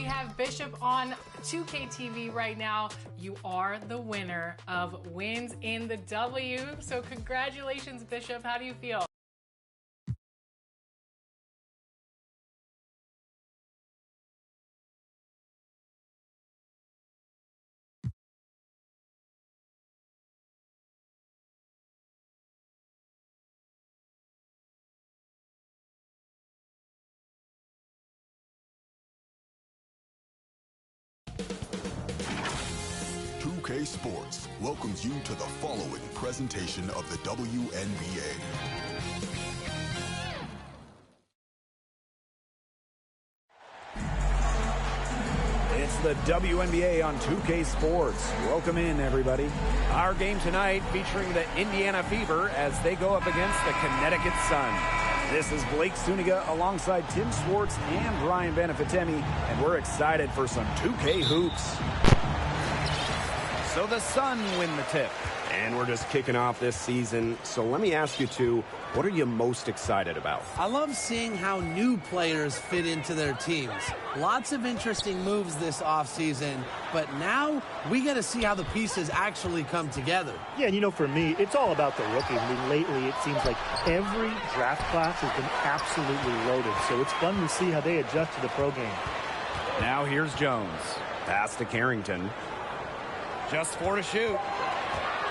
have Bishop on 2K TV right now. You are the winner of Wins in the W. So congratulations, Bishop. How do you feel? Sports welcomes you to the following presentation of the WNBA. It's the WNBA on 2K Sports. Welcome in, everybody. Our game tonight featuring the Indiana Fever as they go up against the Connecticut Sun. This is Blake Suniga alongside Tim Swartz and Ryan Benefitemi, and we're excited for some 2K hoops. So the Sun win the tip. And we're just kicking off this season. So let me ask you two, what are you most excited about? I love seeing how new players fit into their teams. Lots of interesting moves this offseason, but now we get to see how the pieces actually come together. Yeah, and you know, for me, it's all about the rookies. I mean, lately it seems like every draft class has been absolutely loaded. So it's fun to see how they adjust to the pro game. Now here's Jones. Pass to Carrington. Just 4 to shoot.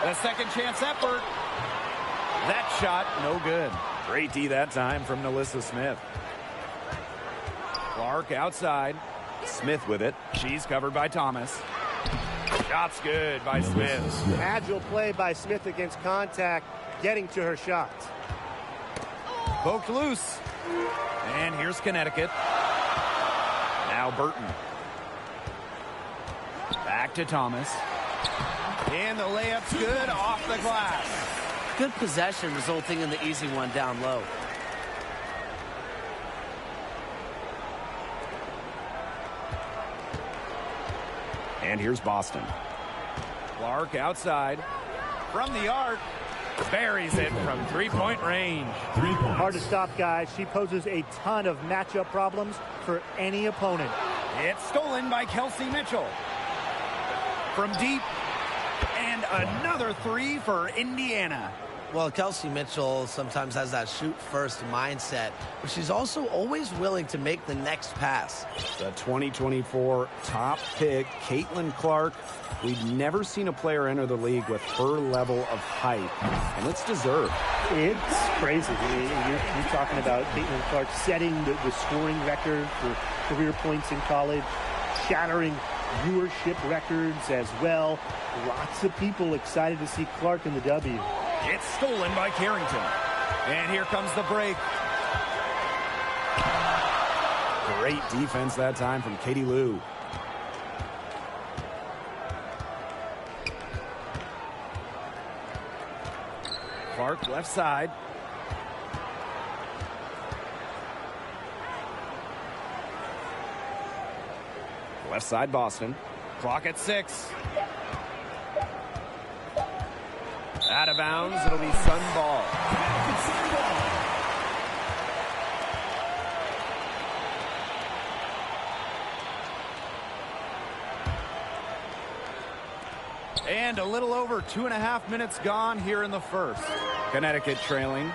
The second chance effort. That shot, no good. Great D that time from Nalissa Smith. Clark outside. Smith with it. She's covered by Thomas. Shot's good by Smith. Agile play by Smith against contact, getting to her shot. Poked loose. And here's Connecticut. Now Burton. Back to Thomas. And the layup's good off the glass. Good possession resulting in the easy one down low. And here's Boston. Clark outside. From the arc. Buries it from three-point range. Hard to stop, guys. She poses a ton of matchup problems for any opponent. It's stolen by Kelsey Mitchell. From deep. And another three for Indiana. Well, Kelsey Mitchell sometimes has that shoot-first mindset, but she's also always willing to make the next pass. The 2024 top pick, Caitlin Clark. We've never seen a player enter the league with her level of height, and it's deserved. It's crazy. I mean, you're talking about Caitlin Clark setting the scoring record for career points in college, shattering viewership records as well. Lots of people excited to see Clark in the W. It's stolen by Carrington. And here comes the break. Great defense that time from Katie Lou. Clark left side. Left side Boston. Clock at 6. Out of bounds. It'll be Sun ball. And a little over 2.5 minutes gone here in the first. Connecticut trailing.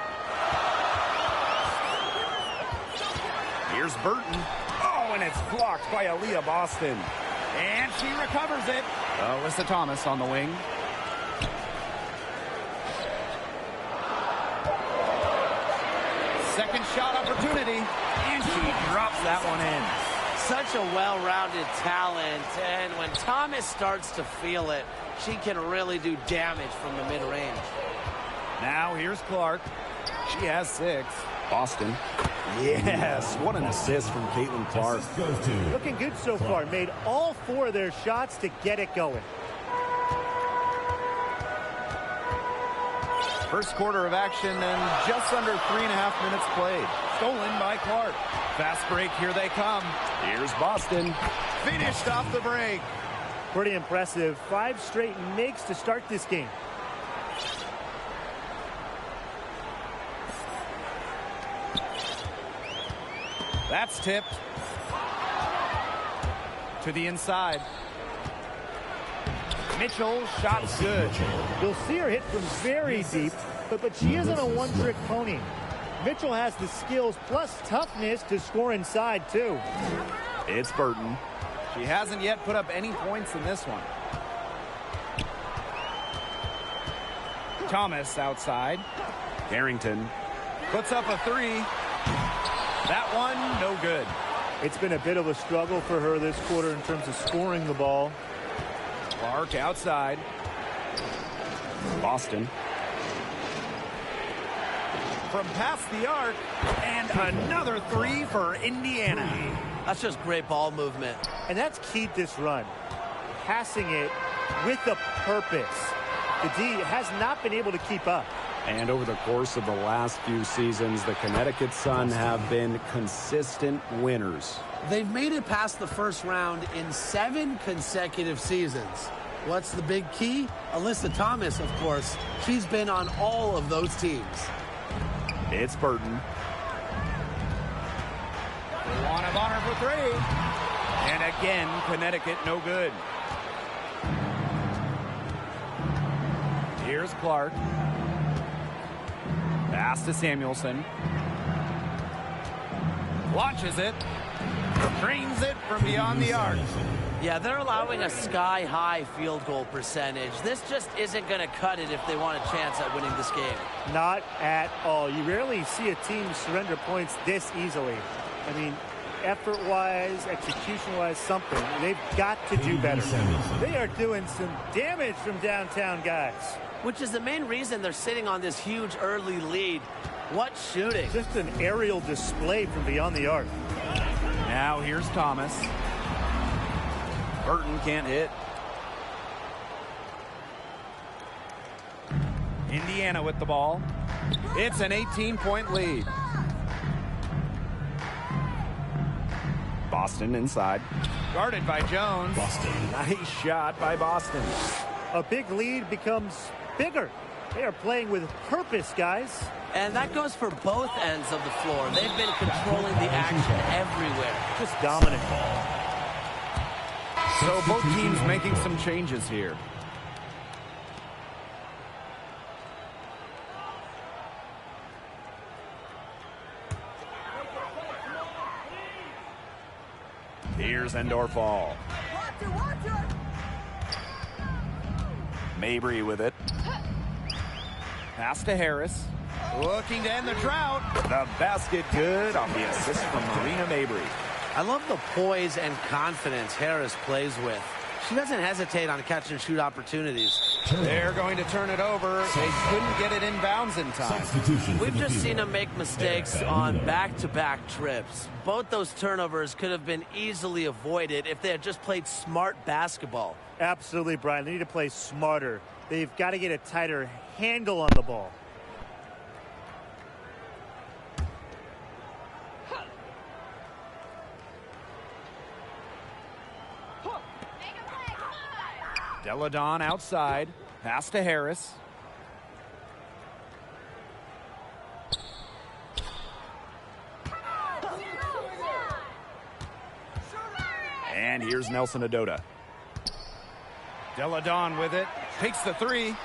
Here's Burton. Oh, and it's blocked by Aaliyah Boston. And she recovers it. Alyssa Thomas on the wing. Second shot opportunity. And she drops that one in. Such a well-rounded talent, and when Thomas starts to feel it, she can really do damage from the mid-range. Now here's Clark. She has 6. Boston. Yes, what an assist from Caitlin Clark. Looking good so far. Made all 4 of their shots to get it going. First quarter of action and just under 3.5 minutes played. Stolen by Clark. Fast break, here they come. Here's Boston. Finished off the break. Pretty impressive. 5 straight makes to start this game. That's tipped. To the inside. Mitchell, shot's good. You'll see her hit from very deep, but she isn't a one-trick pony. Mitchell has the skills plus toughness to score inside, too. It's Burton. She hasn't yet put up any points in this one. Thomas outside. Carrington puts up a three. That one, no good. It's been a bit of a struggle for her this quarter in terms of scoring the ball. Clark outside. Boston. From past the arc, and another three for Indiana. That's just great ball movement. And that's keyed this run. Passing it with a purpose. The D has not been able to keep up. And over the course of the last few seasons, the Connecticut Sun have been consistent winners. They've made it past the first round in 7 consecutive seasons. What's the big key? Alyssa Thomas, of course. She's been on all of those teams. It's Burton. One of honor for three. And again, Connecticut no good. Here's Clark. Pass to Samuelson. Launches it. Drains it from beyond the arc. Yeah, they're allowing a sky-high field goal percentage. This just isn't going to cut it if they want a chance at winning this game. Not at all. You rarely see a team surrender points this easily. I mean, effort-wise, execution-wise, something. They've got to do better. They are doing some damage from downtown, guys. Which is the main reason they're sitting on this huge early lead. What shooting. Just an aerial display from beyond the arc. Now here's Thomas. Burton can't hit. Indiana with the ball. It's an 18-point lead. Boston inside. Guarded by Jones. Nice shot by Boston. A big lead becomes bigger. They are playing with purpose, guys. And that goes for both ends of the floor. They've been controlling the action everywhere. Just dominant. So both teams making some changes here. Here's Endorfall. Mabry with it. Pass to Harris. Looking to end the drought. The basket good off the assist from Marina Mabry. I love the poise and confidence Harris plays with. She doesn't hesitate on catch and shoot opportunities. They're going to turn it over. They couldn't get it inbounds in time. We've just seen them make mistakes on back-to-back trips. Both those turnovers could have been easily avoided if they had just played smart basketball. Absolutely, Brian. They need to play smarter. They've got to get a tighter handle on the ball. Deladon outside. Pass to Harris. And here's Nelson Adota. Deladon with it. Takes the three.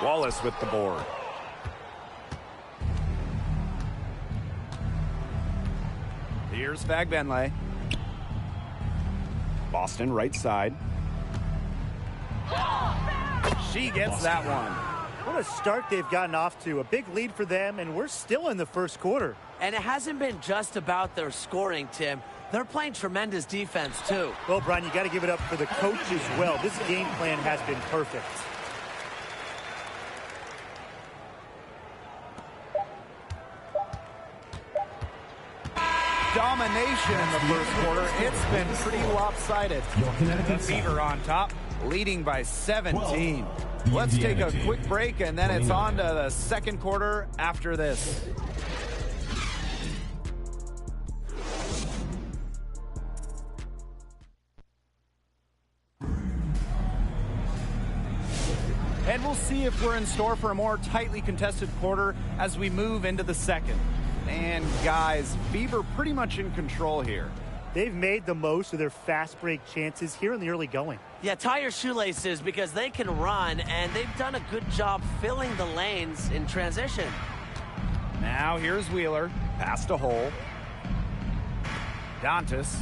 Wallace with the board. Here's Fagbenle. Boston right side. She gets that one. What a start they've gotten off to. A big lead for them, and we're still in the first quarter. And it hasn't been just about their scoring, Tim. They're playing tremendous defense, too. Well, Brian, you got to give it up for the coach as well. This game plan has been perfect. Domination in the first quarter. It's been pretty lopsided. The Fever on top, leading by 17. Let's take a quick break, and then it's on to the second quarter after this. And we'll see if we're in store for a more tightly contested quarter as we move into the second. And guys, Fever pretty much in control here. They've made the most of their fast break chances here in the early going. Yeah, tie your shoelaces because they can run, and they've done a good job filling the lanes in transition. Now here's Wheeler. Pass to Hole. Dantas.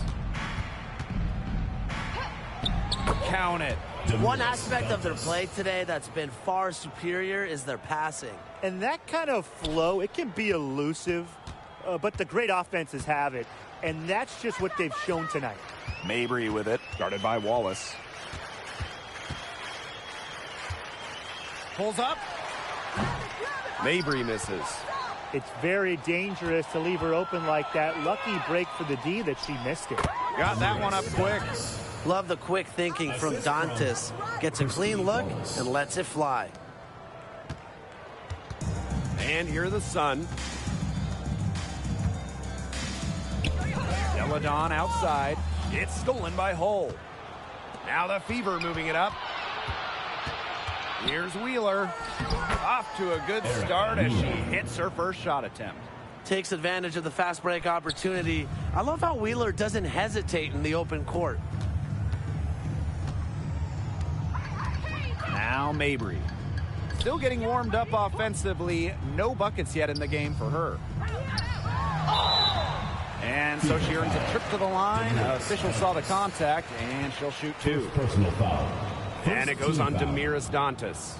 Count it. One aspect of their play today that's been far superior is their passing. And that kind of flow, it can be elusive, but the great offenses have it. And that's just what they've shown tonight. Mabry with it, guarded by Wallace. Pulls up. Mabry misses. It's very dangerous to leave her open like that. Lucky break for the D that she missed it. Got that one up quick. Love the quick thinking from Dantas. Gets a clean look and lets it fly. And here the Sun. Deladon outside. It's stolen by Hull. Now the Fever moving it up. Here's Wheeler. Off to a good start as she hits her first shot attempt. Takes advantage of the fast break opportunity. I love how Wheeler doesn't hesitate in the open court. Now Mabry. Still getting warmed up offensively. No buckets yet in the game for her. And so she earns a trip to the line. Official saw the contact, and she'll shoot two. Personal foul. And it goes on to Damiris Dantas.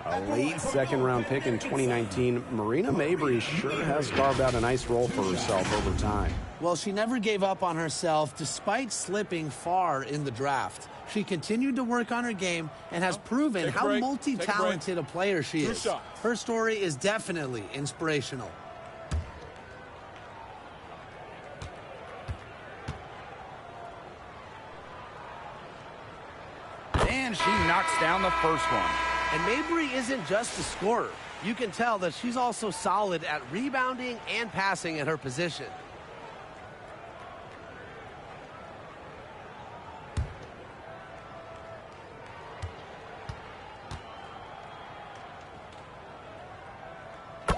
A late second-round pick in 2019, Marina Mabry sure has carved out a nice role for herself over time. Well, she never gave up on herself despite slipping far in the draft. She continued to work on her game and has proven how multi-talented a player she is. Her story is definitely inspirational. And she knocks down the first one. And Mabry isn't just a scorer. You can tell that she's also solid at rebounding and passing at her position.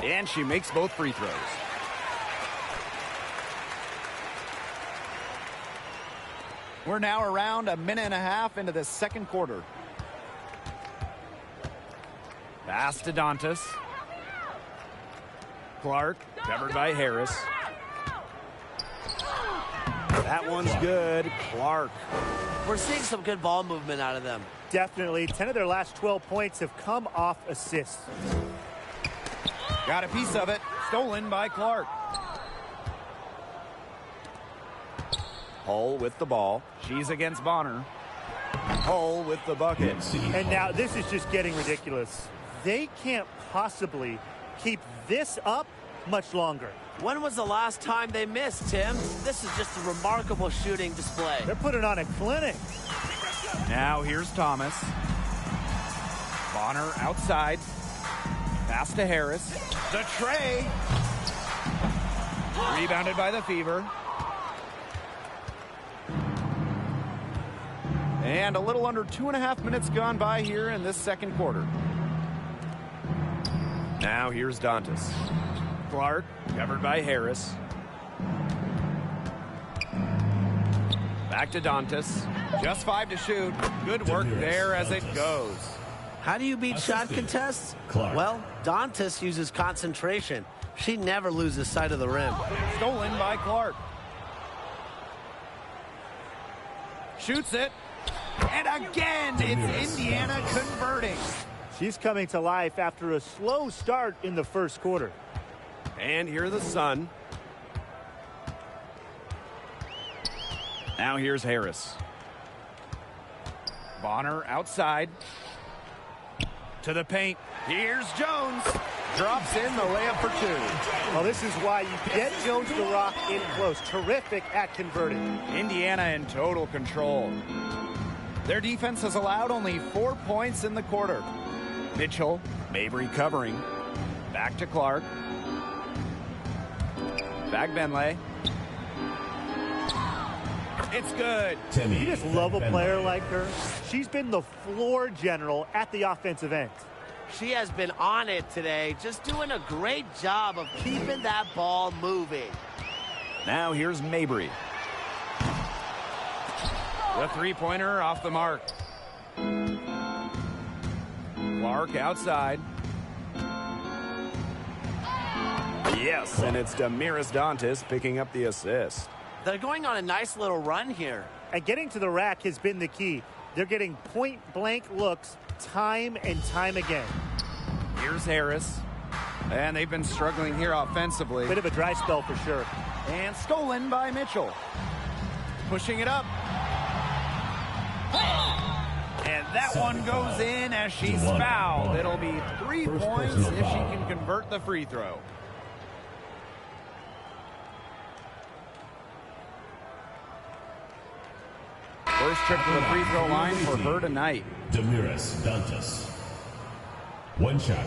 And she makes both free throws. We're now around a minute and a half into the second quarter. Pass to Dantas. Clark, covered by Harris. That one's good. Clark. We're seeing some good ball movement out of them. Definitely. 10 of their last 12 points have come off assists. Got a piece of it. Stolen by Clark. Hull with the ball. She's against Bonner. Hull with the bucket. And now this is just getting ridiculous. They can't possibly keep this up much longer. When was the last time they missed, Tim? This is just a remarkable shooting display. They're putting on a clinic. Now here's Thomas. Bonner outside. Pass to Harris. The tray. Rebounded by the Fever. And a little under 2.5 minutes gone by here in this second quarter. Now here's Dantas. Clark, covered by Harris. Back to Dantas. Just 5 to shoot. Good work there as it goes. How do you beat shot contests? Clark. Well, Dantas uses concentration. She never loses sight of the rim. Stolen by Clark. Shoots it. And again, it's Indiana converting. She's coming to life after a slow start in the first quarter. And here the Sun. Now here's Harris. Bonner outside. To the paint. Here's Jones. Drops in the layup for two. Well, this is why you get Jones to rock in close. Terrific at converting. Indiana in total control. Their defense has allowed only 4 points in the quarter. Mitchell, Mabry covering. Back to Clark. Back Benley. It's good. You just love a player like her. She's been the floor general at the offensive end. She has been on it today, just doing a great job of keeping that ball moving. Now here's Mabry. The three-pointer off the mark. Clark outside. Yes, and it's Damiris Dantas picking up the assist. They're going on a nice little run here. And getting to the rack has been the key. They're getting point-blank looks time and time again. Here's Harris. And they've been struggling here offensively. Bit of a dry spell for sure. And stolen by Mitchell. Pushing it up. And that one goes in as she's fouled. It'll be 3 points if she can convert the free throw. First trip to the free throw line for her tonight. Damiris Dantas. One shot.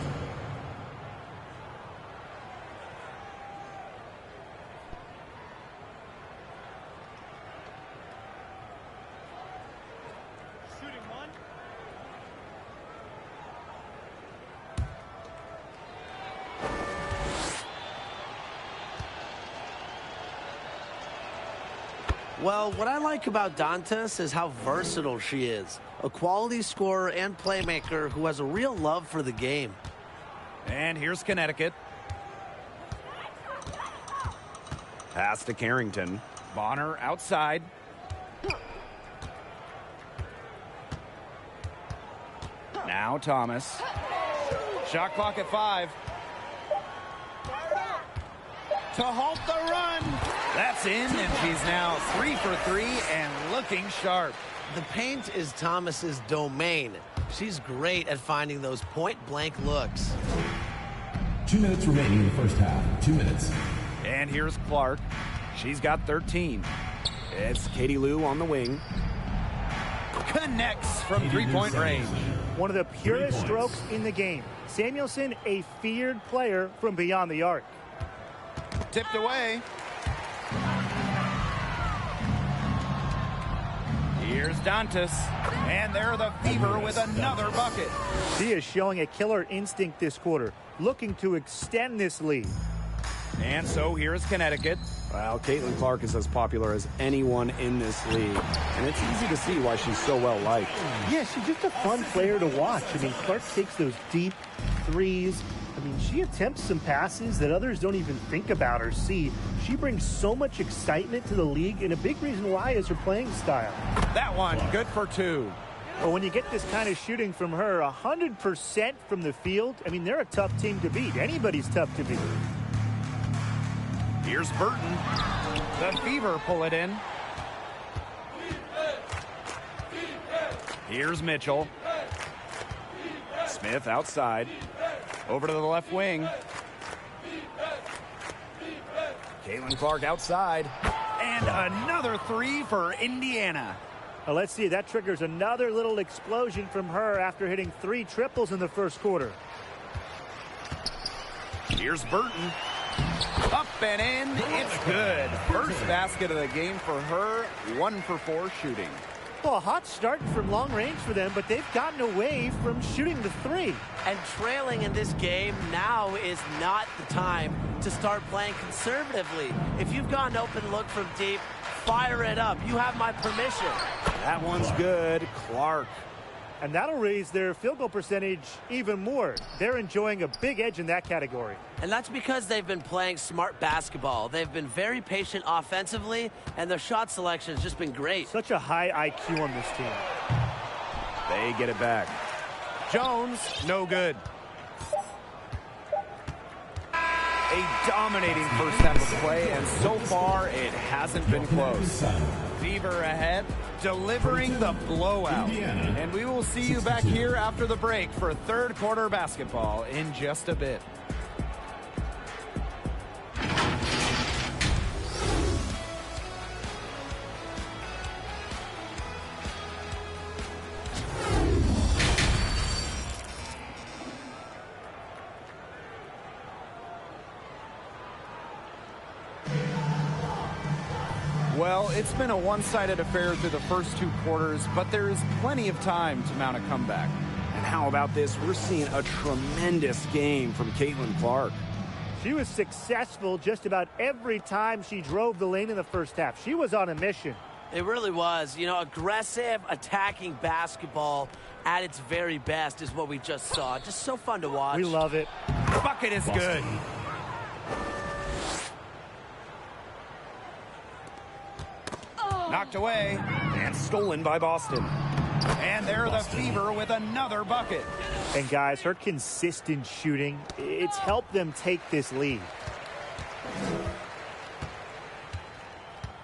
Well, what I like about Dantas is how versatile she is. A quality scorer and playmaker who has a real love for the game. And here's Connecticut. Pass to Carrington. Bonner outside. Now Thomas. Shot clock at 5. To halt the run. That's in, and she's now 3 for 3 and looking sharp. The paint is Thomas's domain. She's great at finding those point-blank looks. 2 minutes remaining in the first half. 2 minutes. And here's Clark. She's got 13. It's Katie Lou on the wing. Connects from three-point range. One of the purest strokes in the game. Samuelson, a feared player from beyond the arc. Tipped away. Here's Dantas. And they're the Fever with another bucket. She is showing a killer instinct this quarter, looking to extend this lead. And so here's Connecticut. Well, Caitlin Clark is as popular as anyone in this league, and it's easy to see why she's so well liked. Yeah, she's just a fun player to watch. I mean, Clark takes those deep threes. I mean, she attempts some passes that others don't even think about or see. She brings so much excitement to the league, and a big reason why is her playing style. That one, good for 2. But when you get this kind of shooting from her, 100% from the field, I mean, they're a tough team to beat. Anybody's tough to beat. Here's Burton. The Fever pull it in. Here's Mitchell. Smith outside. Over to the left wing. Caitlin Clark outside. And another 3 for Indiana. Now let's see, that triggers another little explosion from her after hitting 3 triples in the first quarter. Here's Burton. Up and in. It's good. First basket of the game for her. 1 for 4 shooting. Well, a hot start from long range for them, but they've gotten away from shooting the 3. And trailing in this game now is not the time to start playing conservatively. If you've got an open look from deep, fire it up. You have my permission. That one's good. Clark. And that'll raise their field goal percentage even more. They're enjoying a big edge in that category. And that's because they've been playing smart basketball. They've been very patient offensively, and their shot selection has just been great. Such a high IQ on this team. They get it back. Jones, no good. A dominating first half of play, and so far it hasn't been close. Fever ahead, delivering the blowout. And we will see you back here after the break for third quarter basketball in just a bit. Well, it's been a one-sided affair through the first 2 quarters, but there is plenty of time to mount a comeback. And how about this? We're seeing a tremendous game from Caitlin Clark. She was successful just about every time she drove the lane in the first half. She was on a mission. It really was. You know, aggressive, attacking basketball at its very best is what we just saw. Just so fun to watch. We love it. Bucket is good. Knocked away and stolen by Boston. And there the Fever with another bucket. And guys, her consistent shooting, it's helped them take this lead.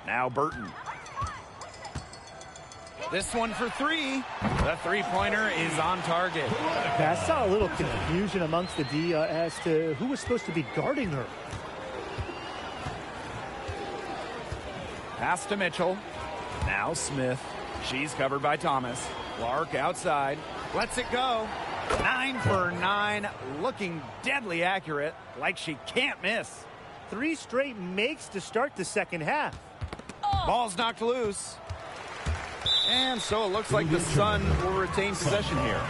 Now Burton. This one for three. The three-pointer is on target. I saw a little confusion amongst the D as to who was supposed to be guarding her. Pass to Mitchell. Now Smith. She's covered by Thomas. Clark outside. Lets it go. 9 for 9. Looking deadly accurate. Like she can't miss. 3 straight makes to start the second half. Ball's knocked loose. And so it looks like the Sun will retain possession here.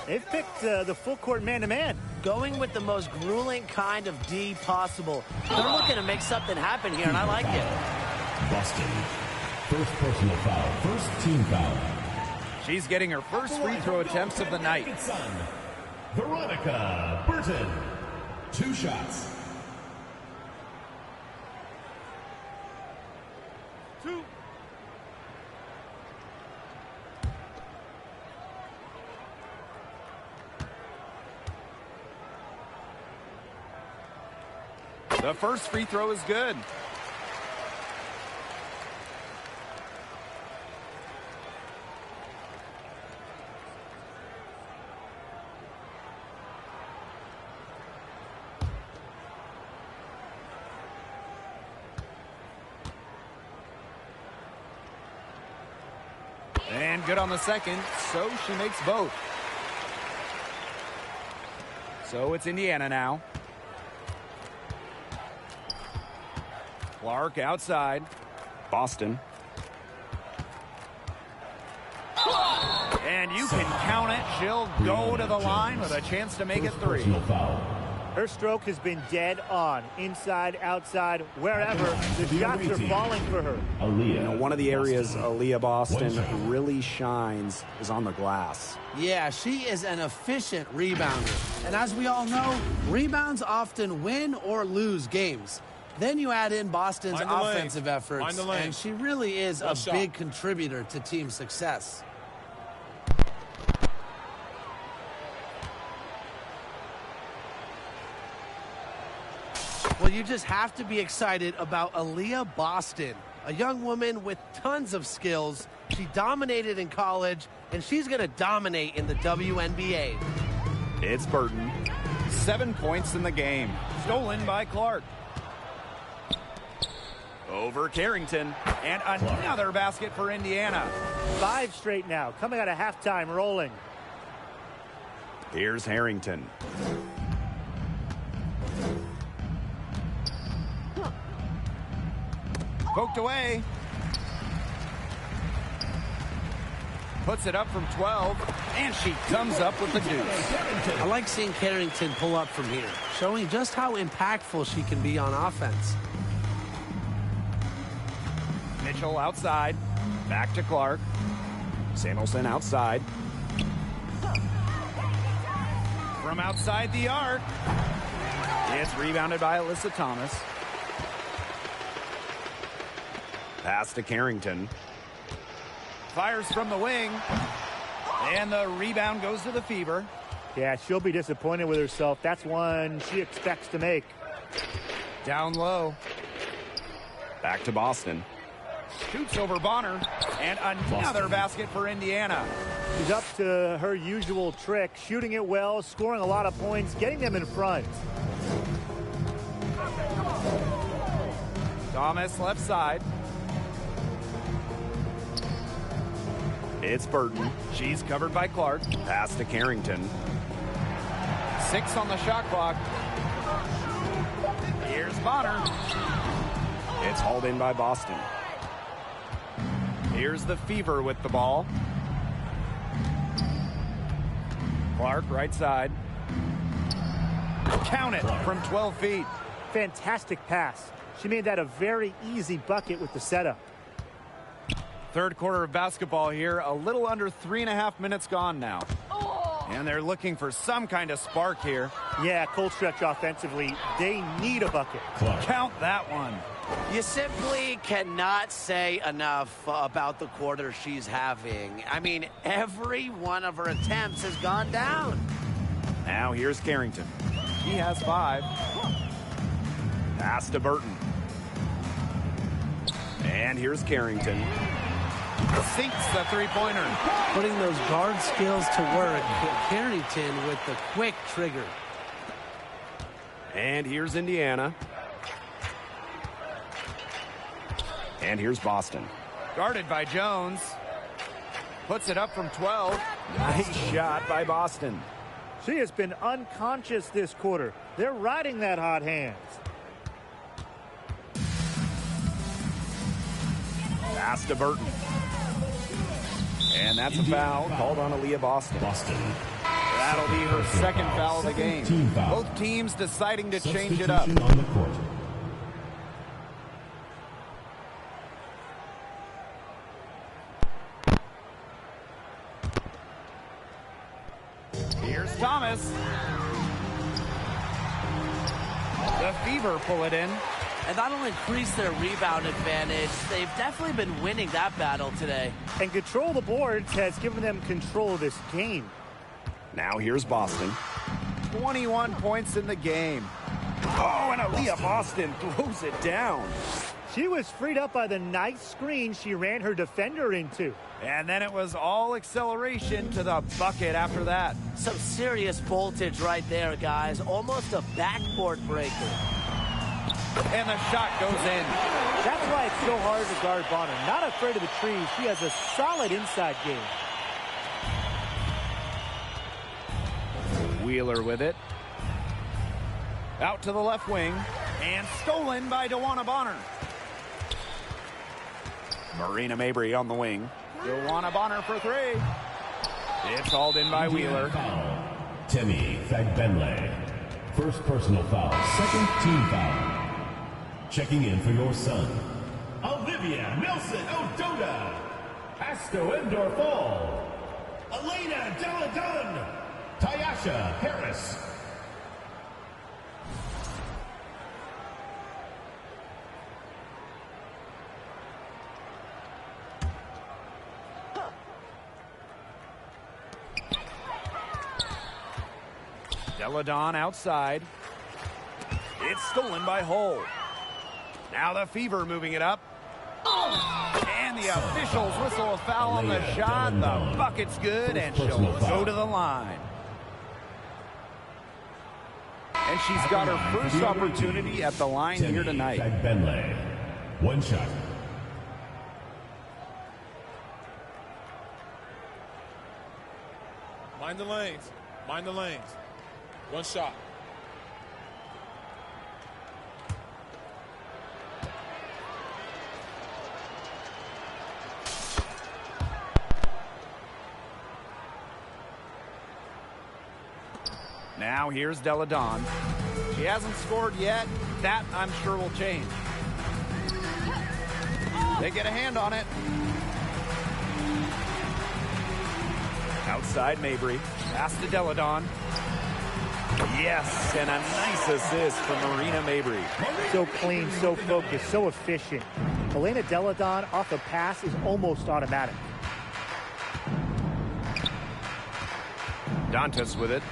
They've picked the full court man-to-man. Going with the most grueling kind of D possible. They're looking to make something happen here, and I like it. Boston. First personal foul. First team foul. She's getting her first free throw attempts of the night. Veronica Burton. 2 shots. The first free throw is good. And good on the second, so she makes both. So it's Indiana now. Clark outside. Boston. And you can count it. She'll go to the line with a chance to make it 3. Her stroke has been dead on. Inside, outside, wherever. The shots are falling for her. You know, one of the areas Aaliyah Boston really shines is on the glass. Yeah, she is an efficient rebounder. And as we all know, rebounds often win or lose games. Then you add in Boston's offensive efforts, and she really is a big contributor to team success. Well, you just have to be excited about Aaliyah Boston, a young woman with tons of skills. She dominated in college, and she's going to dominate in the WNBA. It's Burton. 7 points in the game. Stolen by Clark. Over Carrington, and another basket for Indiana. 5 straight now, coming out of halftime, rolling. Here's Harrington. Poked away. Puts it up from 12, and she comes up with the deuce. I like seeing Carrington pull up from here, showing just how impactful she can be on offense. Mitchell outside. Back to Clark. Samuelson outside. From outside the arc. It's rebounded by Alyssa Thomas. Pass to Carrington. Fires from the wing. And the rebound goes to the Fever. Yeah, she'll be disappointed with herself. That's one she expects to make. Down low. Back to Boston. Shoots over Bonner, and another basket for Indiana. She's up to her usual trick, shooting it well, scoring a lot of points, getting them in front. Thomas left side. It's Burton. She's covered by Clark. Pass to Carrington. 6 on the shot clock. Here's Bonner. It's hauled in by Boston. Here's the Fever with the ball. Clark, right side. Count it from 12 feet. Fantastic pass. She made that a very easy bucket with the setup. Third quarter of basketball here. A little under 3.5 minutes gone now. And they're looking for some kind of spark here. Yeah, cold stretch offensively. They need a bucket. Count that one. You simply cannot say enough about the quarter she's having. I mean, every one of her attempts has gone down. Now here's Carrington. He has 5. Pass to Burton. And here's Carrington. Sinks the three-pointer. Putting those guard skills to work. Carrington with the quick trigger. And here's Indiana. And here's Boston. Guarded by Jones. Puts it up from 12. Nice shot by Boston. She has been unconscious this quarter. They're riding that hot hand. Pass to Burton. And that's a foul called on Aaliyah Boston. That'll be her second foul of the game. Both teams deciding to change it up. On the court. Here's Thomas. The Fever pull it in. And that'll increase their rebound advantage. They've definitely been winning that battle today. And control the boards has given them control of this game. Now here's Boston. 21 points in the game. Oh, and Aaliyah Boston throws it down. She was freed up by the nice screen she ran her defender into. And then it was all acceleration to the bucket after that. Some serious voltage right there, guys. Almost a backboard breaker. And the shot goes in. That's why it's so hard to guard Bonner. Not afraid of the trees. She has a solid inside game. Wheeler with it. Out to the left wing. And stolen by Dewana Bonner. Marina Mabry on the wing. Dewana Bonner for 3. It's hauled in by Wheeler. Temi Fagbenle. First personal foul. Second team foul. Checking in for your son. Olivia Nelson Ododa. Asto Endor Fall. Elena Deladun. Tyasha Harris. Deladon outside. It's stolen by Hull. Now the Fever moving it up. And the officials whistle a foul on the shot. The bucket's good, and she'll go to the line. And she's got her first opportunity at the line here tonight. Benley. One shot. Mind the lanes. Mind the lanes. One shot. Now here's Deladon. She hasn't scored yet. That, I'm sure, will change. They get a hand on it. Outside Mabry. Pass to Deladon. Yes, and a nice assist from Marina Mabry. So clean, so focused, so efficient. Elena Deladon off the pass is almost automatic. Dantas with it.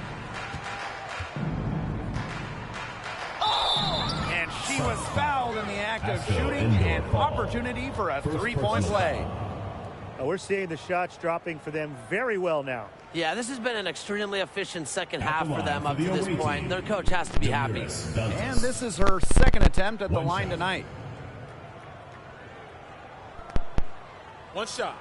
And she was fouled in the act of shooting, an opportunity for a three-point play. Oh, we're seeing the shots dropping for them very well now. Yeah, this has been an extremely efficient second half for them up to this point. Their coach has to be happy. And this is her second attempt at the line tonight. One shot.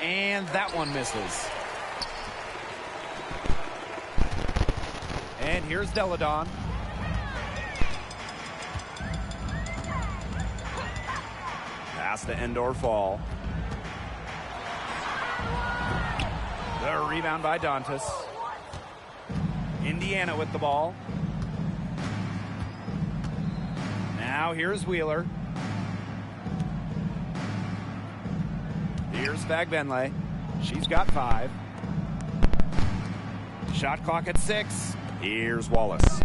And that one misses. And here's Deladon. Pass to Endor Fall. The rebound by Dantas. Indiana with the ball. Now here's Wheeler. Here's Fagbenle. She's got 5. Shot clock at 6. Here's Wallace.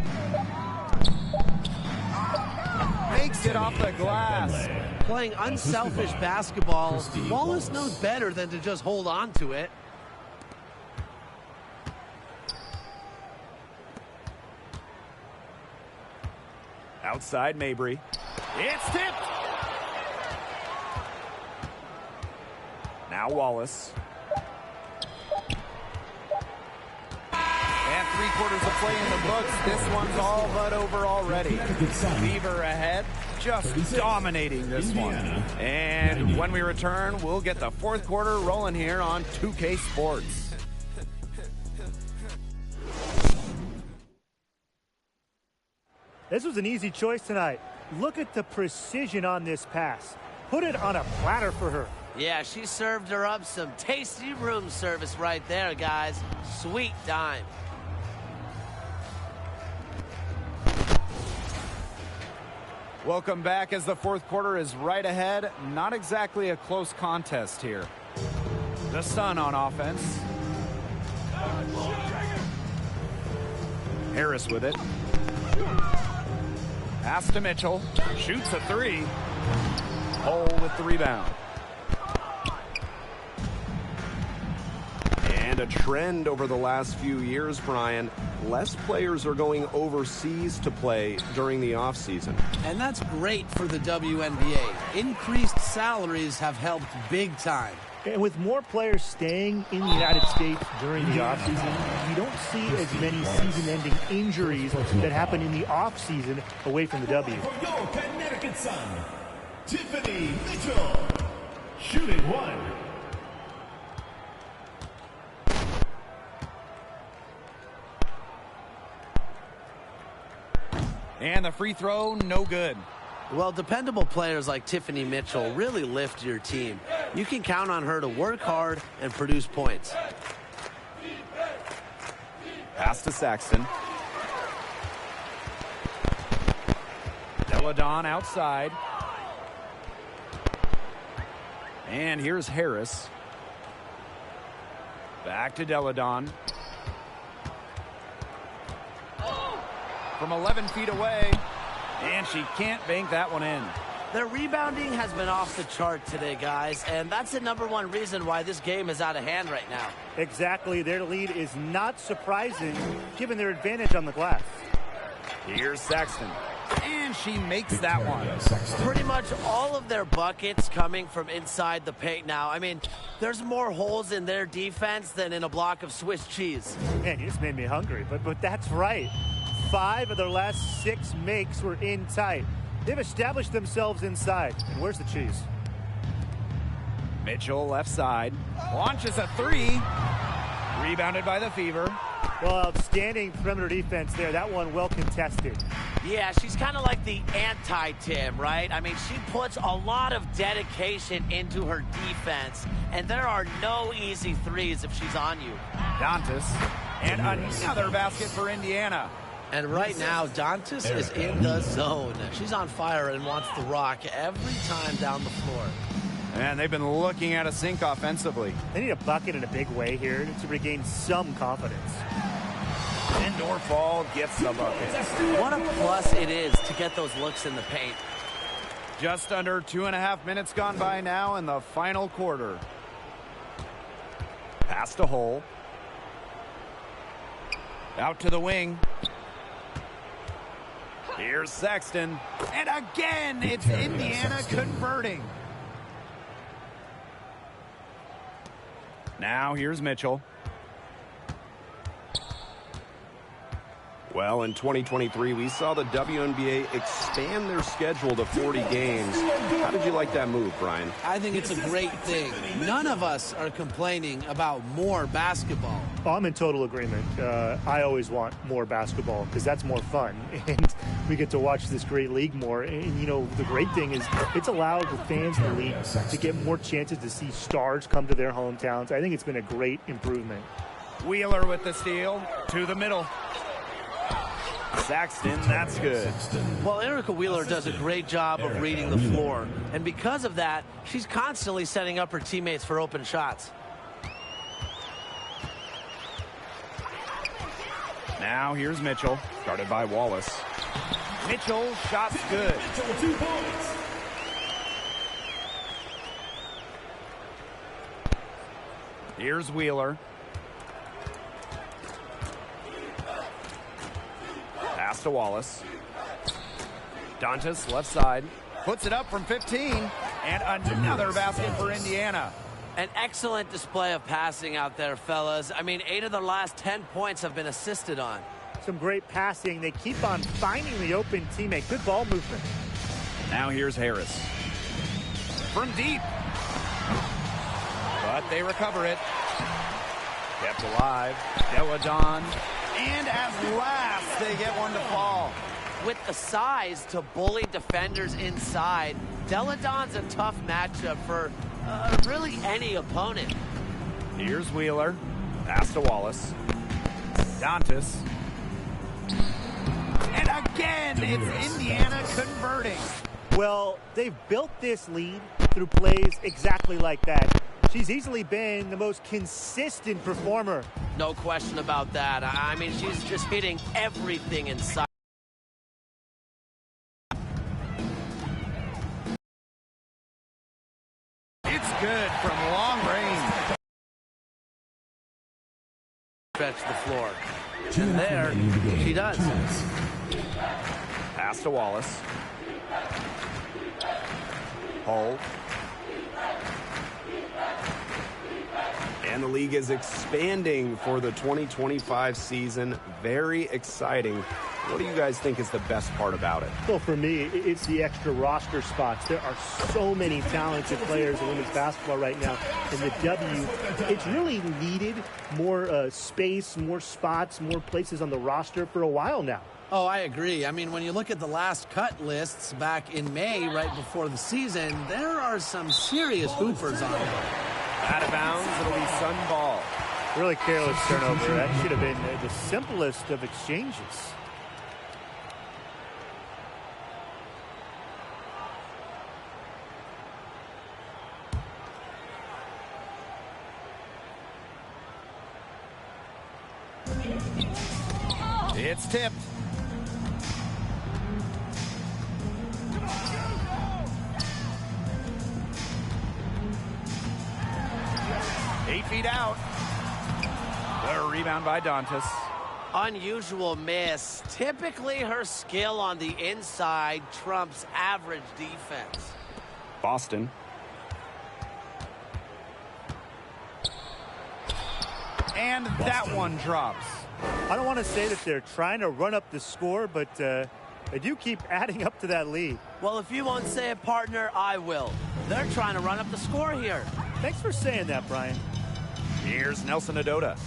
Makes it off the glass. Playing unselfish basketball, Wallace knows better than to just hold on to it. Outside Mabry. It's tipped. Now Wallace. And 3/4 of play in the books. This one's all but over already. Fever ahead, just dominating this one. And when we return, we'll get the 4th quarter rolling here on 2K Sports. This was an easy choice tonight. Look at the precision on this pass. Put it on a platter for her. Yeah, she served her up some tasty room service right there, guys. Sweet dime. Welcome back as the 4th quarter is right ahead. Not exactly a close contest here. The Sun on offense. Harris with it. Pass to Mitchell. Shoots a 3. Hole with the rebound. And a trend over the last few years, Brian. Less players are going overseas to play during the offseason. And that's great for the WNBA. Increased salaries have helped big time. And with more players staying in the United States during the offseason, you don't see as many season-ending injuries that happen in the offseason away from the W. For your Connecticut Sun, Tiffany Mitchell, shooting 1. And the free throw, no good. Well, dependable players like Tiffany Mitchell really lift your team. You can count on her to work hard and produce points. Pass to Saxton. Deladon outside. And here's Harris. Back to Deladon. From 11 feet away. And she can't bank that one in. Their rebounding has been off the chart today, guys, and that's the #1 reason why this game is out of hand right now. Exactly. Their lead is not surprising given their advantage on the glass. Here's Saxton. And she makes that one. Pretty much all of their buckets coming from inside the paint now. I mean, there's more holes in their defense than in a block of Swiss cheese. Man, you just made me hungry, but that's right. 5 of their last 6 makes were in tight. They've established themselves inside. And where's the cheese? Mitchell left side. Launches a 3. Rebounded by the Fever. Well, outstanding perimeter defense there. That one well contested. Yeah, she's kind of like the anti-Tim, right? I mean, she puts a lot of dedication into her defense, and there are no easy threes if she's on you. Dantas. And another basket for Indiana. And right now, Dantas is in the zone. She's on fire and wants to rock every time down the floor. And they've been looking at a sink offensively. They need a bucket in a big way here to regain some confidence. Endor Fall gets the bucket. What a plus it is to get those looks in the paint. Just under 2.5 minutes gone by now in the final quarter. Pass to Hole. Out to the wing. Here's Sexton. And again, it's Indiana converting. Now here's Mitchell. Well, in 2023, we saw the WNBA expand their schedule to 40 games. How did you like that move, Brian? I think it's a great thing. None of us are complaining about more basketball. Oh, I'm in total agreement. I always want more basketball because that's more fun. And we get to watch this great league more. And, you know, the great thing is it's allowed the fans in the league to get more chances to see stars come to their hometowns. I think it's been a great improvement. Wheeler with the steal to the middle. Saxton, that's good. Well, Erica Wheeler does a great job of reading the floor. And because of that, she's constantly setting up her teammates for open shots. Now here's Mitchell, guarded by Wallace. Mitchell, shot's good. 2 points. Here's Wheeler. Pass to Wallace. Dantas, left side. Puts it up from 15. And another basket for Indiana. An excellent display of passing out there, fellas. I mean, 8 of the last 10 points have been assisted on. Some great passing. They keep on finding the open teammate. Good ball movement. Now here's Harris. From deep. But they recover it. Kept alive. Deladon. And at last, they get one to fall. With the size to bully defenders inside, Deladon's a tough matchup for really any opponent. Here's Wheeler. Pass to Wallace. Dantas. And again, it's Indiana converting. Well, they've built this lead through plays exactly like that. She's easily been the most consistent performer. No question about that. I mean, she's just hitting everything inside. It's good from long range. Stretch the floor. And there she does. Pass to Wallace. Hull. And the league is expanding for the 2025 season. Very exciting. What do you guys think is the best part about it? Well, for me, it's the extra roster spots. There are so many talented players in women's basketball right now. And the W, it's really needed more space, more spots, more places on the roster for a while now. Oh, I agree. I mean, when you look at the last cut lists back in May, right before the season, there are some serious hoopers on there. Out of bounds, it'll be Sun ball. Really careless turnover. That should have been the simplest of exchanges. It's tipped. Eight feet out. The rebound by Dantas. Unusual miss. Typically, her skill on the inside trumps average defense. Boston. And that one drops. I don't want to say that they're trying to run up the score, but they do keep adding up to that lead. Well, if you won't say it, partner, I will. They're trying to run up the score here. Thanks for saying that, Brian. Here's Nelson Adota.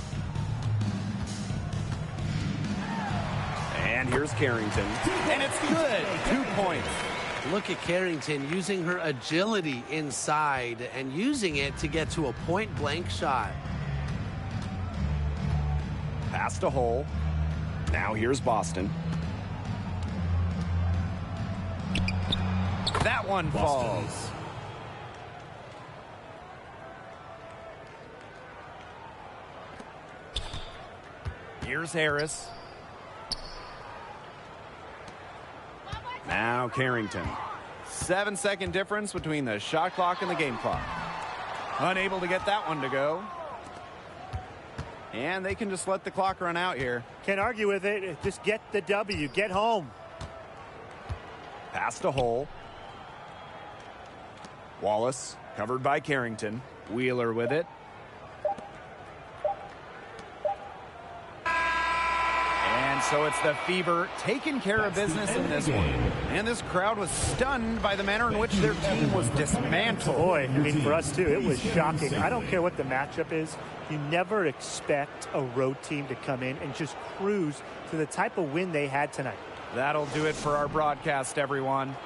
And here's Carrington. And it's good. 2 points. Look at Carrington using her agility inside and using it to get to a point-blank shot. Pass to Hull. Now here's Boston. That one falls. Here's Harris. Now Carrington. 7-second difference between the shot clock and the game clock. Unable to get that one to go. And they can just let the clock run out here. Can't argue with it. Just get the W. Get home. Pass to Hull. Wallace, covered by Carrington. Wheeler with it. And so it's the Fever taking care of business in this one. And this crowd was stunned by the manner in which their team was dismantled. Boy, I mean, for us too, it was shocking. I don't care what the matchup is. You never expect a road team to come in and just cruise to the type of win they had tonight. That'll do it for our broadcast, everyone.